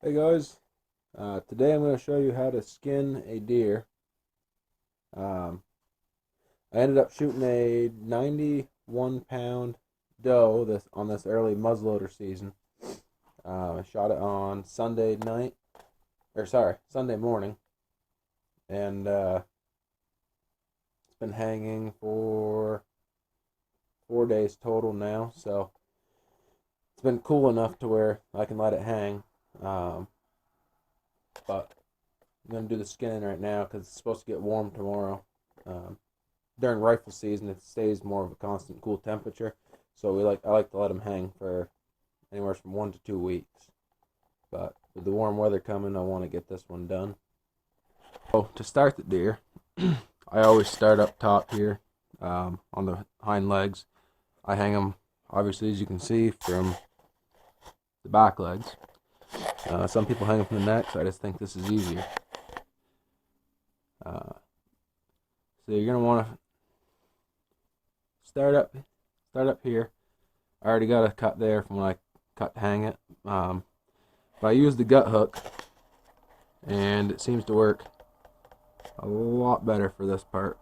Hey guys, today I'm going to show you how to skin a deer. Um, I ended up shooting a 91-pound doe on this early muzzleloader season. I shot it on Sunday night, or sorry, Sunday morning, and it's been hanging for 4 days total now. So it's been cool enough to where I can let it hang. But I'm going to do the skinning right now because it's supposed to get warm tomorrow. Um, During rifle season, it stays more of a constant cool temperature, so I like to let them hang for anywhere from 1 to 2 weeks. But with the warm weather coming, I want to get this one done. So to start the deer, I always start up top here on the hind legs. I hang them, obviously, as you can see, from the back legs. Some people hang them from the neck, so I just think this is easier. So you're gonna want to start up here. I already got a cut there from when I cut to hang it. But I use the gut hook, and it seems to work a lot better for this part.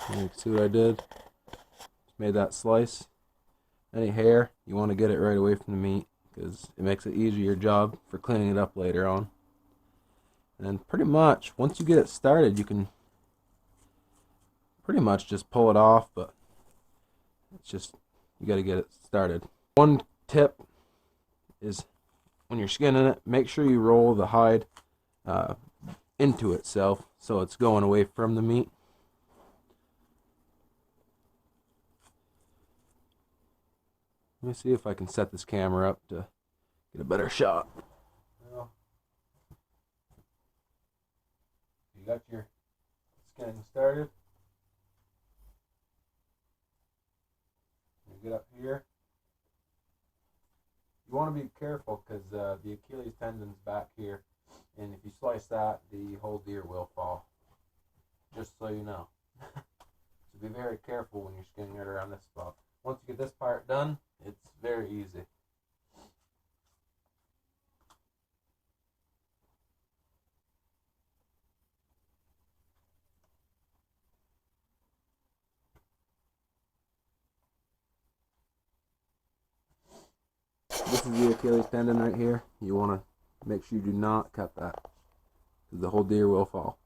And you can see what I did. Just made that slice. Any hair, you want to get it right away from the meat because it makes it easier job for cleaning it up later on. And pretty much, once you get it started, you can pretty much just pull it off, but it's just, you got to get it started. One tip is when you're skinning it, make sure you roll the hide into itself so it's going away from the meat. Let me see if I can set this camera up to get a better shot. Well, you got your skinning started. You get up here. You want to be careful because the Achilles tendon's back here, and if you slice that, the whole deer will fall. Just so you know. So be very careful when you're skinning it around this spot. Once you get this part done, it's very easy. This is the Achilles tendon right here. You want to make sure you do not cut that, because the whole deer will fall.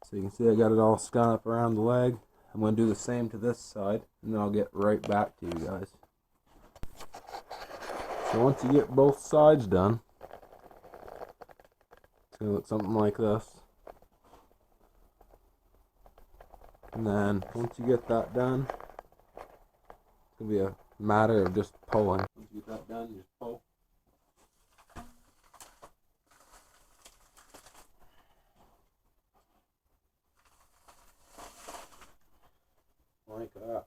So you can see I got it all scut up around the leg. I'm going to do the same to this side, and then I'll get right back to you guys. So once you get both sides done, it's going to look something like this. And then once you get that done, it's going to be a matter of just pulling. Once you get that done, you just pull. Like that.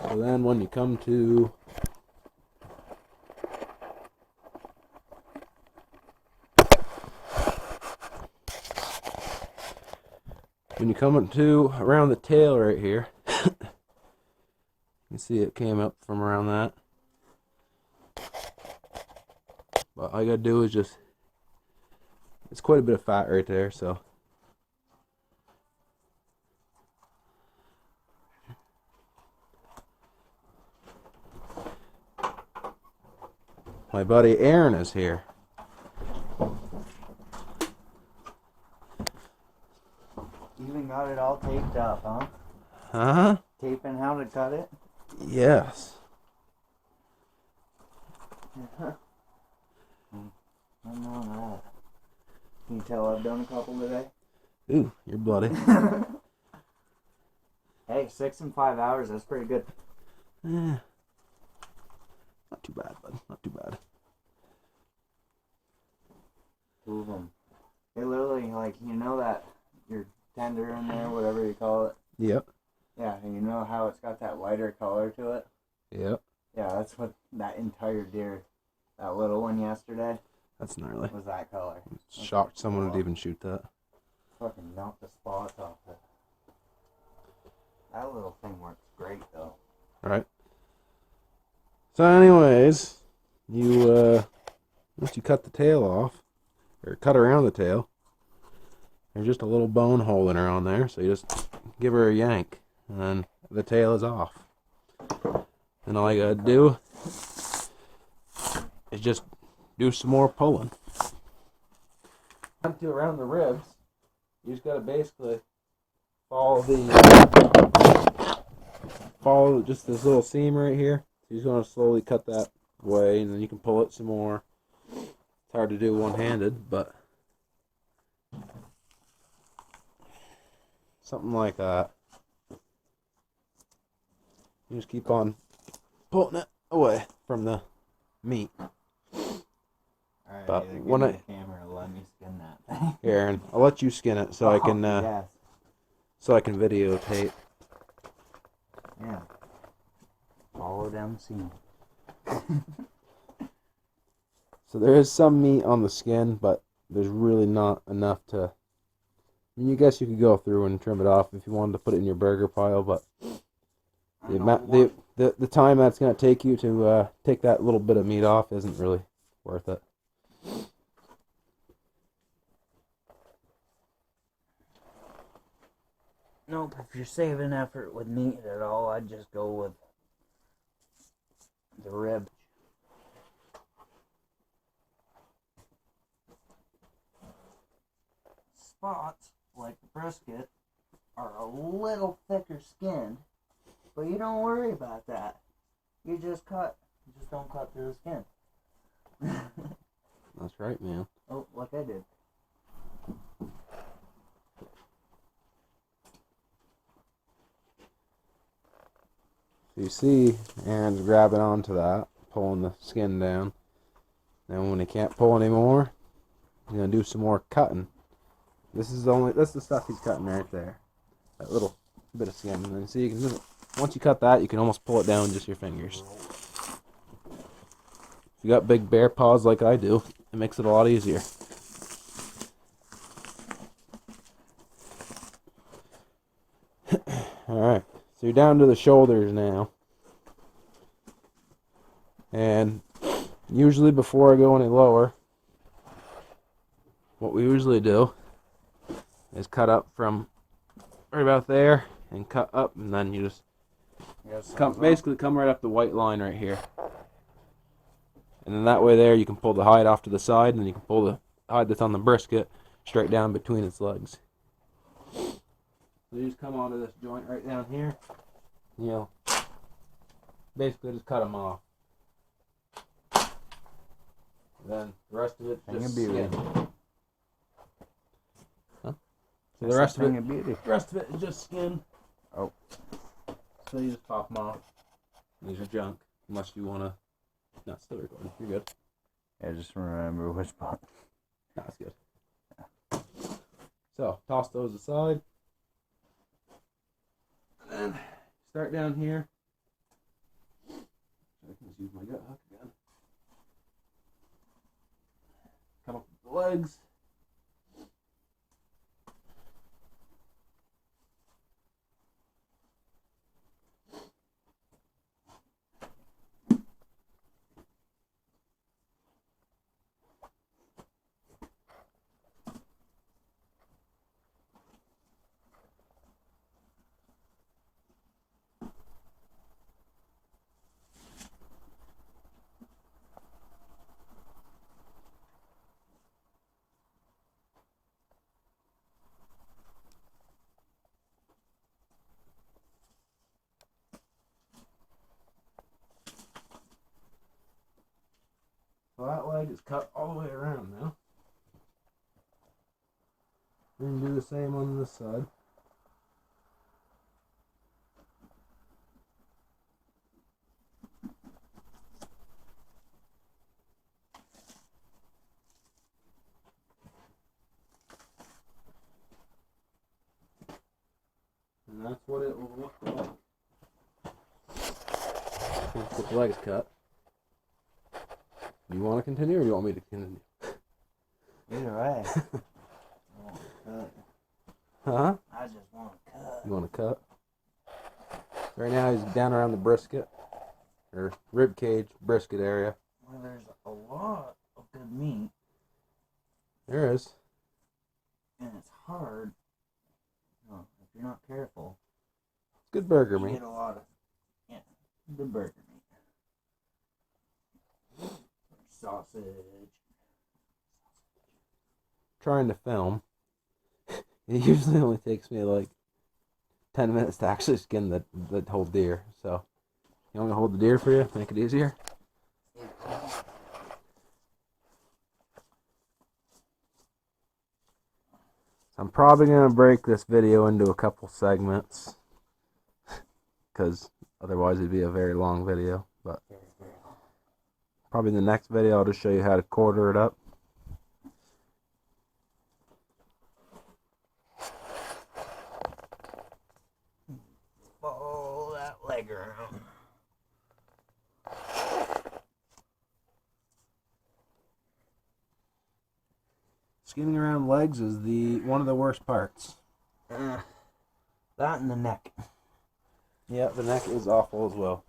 So then when you come to around the tail right here, you can see it came up from around that. But all you gotta do is just, it's quite a bit of fat right there, so my buddy Aaron is here. You even got it all taped up, huh? Huh? Taping how to cut it? Yes. Yeah. I know that. Can you tell I've done a couple today? Ooh, you're bloody. Hey, 6 and 5 hours, that's pretty good. Eh, not too bad, bud. Not too bad. 2 of them. They literally, like, you know that your tender in there, whatever you call it? Yep. Yeah, and you know how it's got that lighter color to it? Yep. Yeah, that's what that entire deer, that little one yesterday, That's gnarly. was that color. Shocked someone would even shoot that. Fucking knocked the spots off it. That little thing works great though. Right. So anyways, you once you cut the tail off, or cut around the tail, there's just a little bone hole in her on there, so you just give her a yank, and then the tail is off. And all you gotta do is just do some more pulling. To around the ribs, you just gotta basically follow just this little seam right here. So you're just gonna slowly cut that away, and then you can pull it some more. It's hard to do one-handed, but something like that. You just keep on pulling it away from the meat. Alright, But either give when me I- the camera or let me skin that thing. Aaron, I'll let you skin it so I can yes. so I can videotape. Yeah. Follow down the seam. So there is some meat on the skin, but there's really not enough to. I mean, you guess you could go through and trim it off if you wanted to put it in your burger pile, but the time that's gonna take you to take that little bit of meat off isn't really worth it. Nope, if you're saving effort with meat at all, I'd just go with the rib. Spots, like the brisket, are a little thicker skinned, but you don't worry about that. You just don't cut through the skin. That's right, man. Oh, like I did. So you see Aaron's grabbing onto that, pulling the skin down. Then when he can't pull anymore, he's gonna do some more cutting. That's the stuff he's cutting right there. That little bit of skin. And then see, you can once you cut that, you can almost pull it down with just your fingers. If you got big bear paws like I do, it makes it a lot easier. Alright, so you're down to the shoulders now. And usually before I go any lower, what we usually do is cut up from right about there and cut up, and then you just basically come right up the white line right here. And then that way there you can pull the hide off to the side, and then you can pull the hide that's on the brisket straight down between its legs. So you just come onto this joint right down here, you know, basically just cut them off. And then the rest of it just skin. Huh? So the rest of it is just skin. Oh. So you just pop them off. These are junk, unless you want to. No, it's still recording. You're good. Yeah, just remember which part. No, that's good. Yeah. So, toss those aside. And then start down here. I can just use my gut hook again. Come up with the legs. So that leg is cut all the way around now. We can do the same on this side. And that's what it will look like. Let's get the legs cut. Do you want to continue or do you want me to continue? Either way. I want to cut. Huh? I just want to cut. You want to cut? Right now he's down around the brisket, or rib cage brisket area. Well, there's a lot of good meat. There is. And it's hard. No, if you're not careful. It's good burger You meat. get a lot of, good burger meat. Sausage. Trying to film. It usually only takes me like 10 minutes to actually skin the whole deer. So, you want me to hold the deer for you? Make it easier? I'm probably going to break this video into a couple segments. Because otherwise it'd be a very long video. But probably the next video I'll just show you how to quarter it up. Follow that leg around. Skinning around legs is one of the worst parts. That and the neck. Yeah, the neck is awful as well.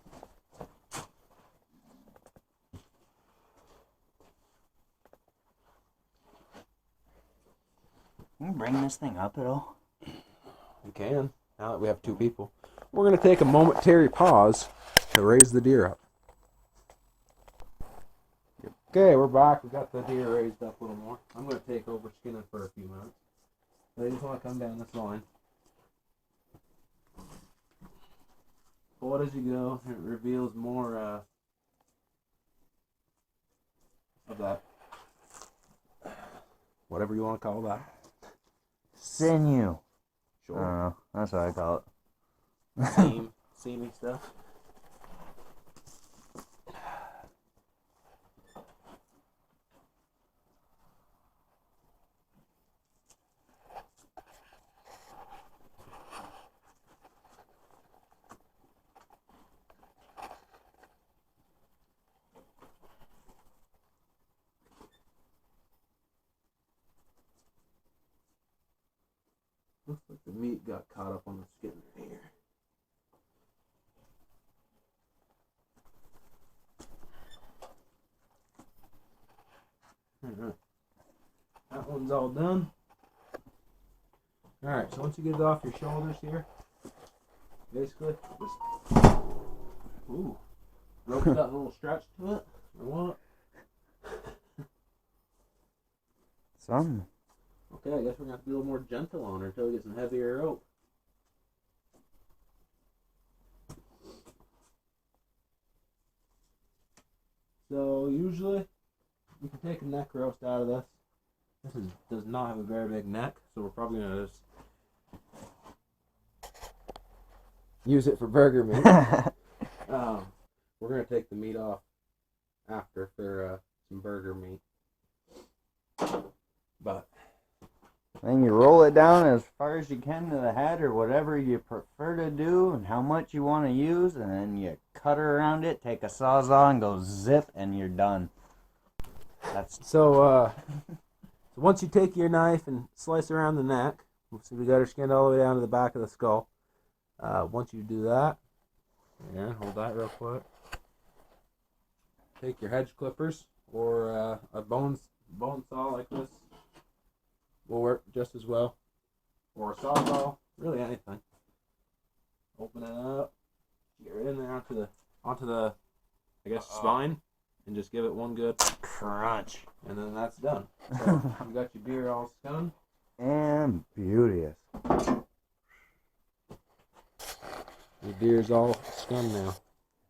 Can you bring this thing up at all? We can, now that we have two people. We're going to take a momentary pause to raise the deer up. Okay, we're back. We got the deer raised up a little more. I'm going to take over skinning for a few minutes. They just want to come down this line. Pull it as you go. It reveals more of that, whatever you want to call that. Sinew. Sure. That's what I call it. Seamy stuff. Looks like the meat got caught up on the skin here. Alright. That one's all done. Alright, so once you get it off your shoulders here, basically just rope got a little stretch to it, or what? Some. Okay, I guess we're gonna have to be a little more gentle on her until we get some heavier rope. So usually you can take a neck roast out of this. This does not have a very big neck, so we're probably gonna just use it for burger meat. We're gonna take the meat off after for some burger meat. But then you roll it down as far as you can to the head or whatever you prefer to do and how much you want to use, and then you cut her around it, take a sawzall and go zip, and you're done. That's so once you take your knife and slice around the neck, see we got her skinned all the way down to the back of the skull. Once you do that, hold that real quick. Take your hedge clippers or a bone saw like this. Will work just as well, or a sawzall, really anything. Open it up, get it in there onto the I guess spine, and just give it one good crunch, and then that's done. So you got your deer all skinned and beauteous. Your deer's all skinned now.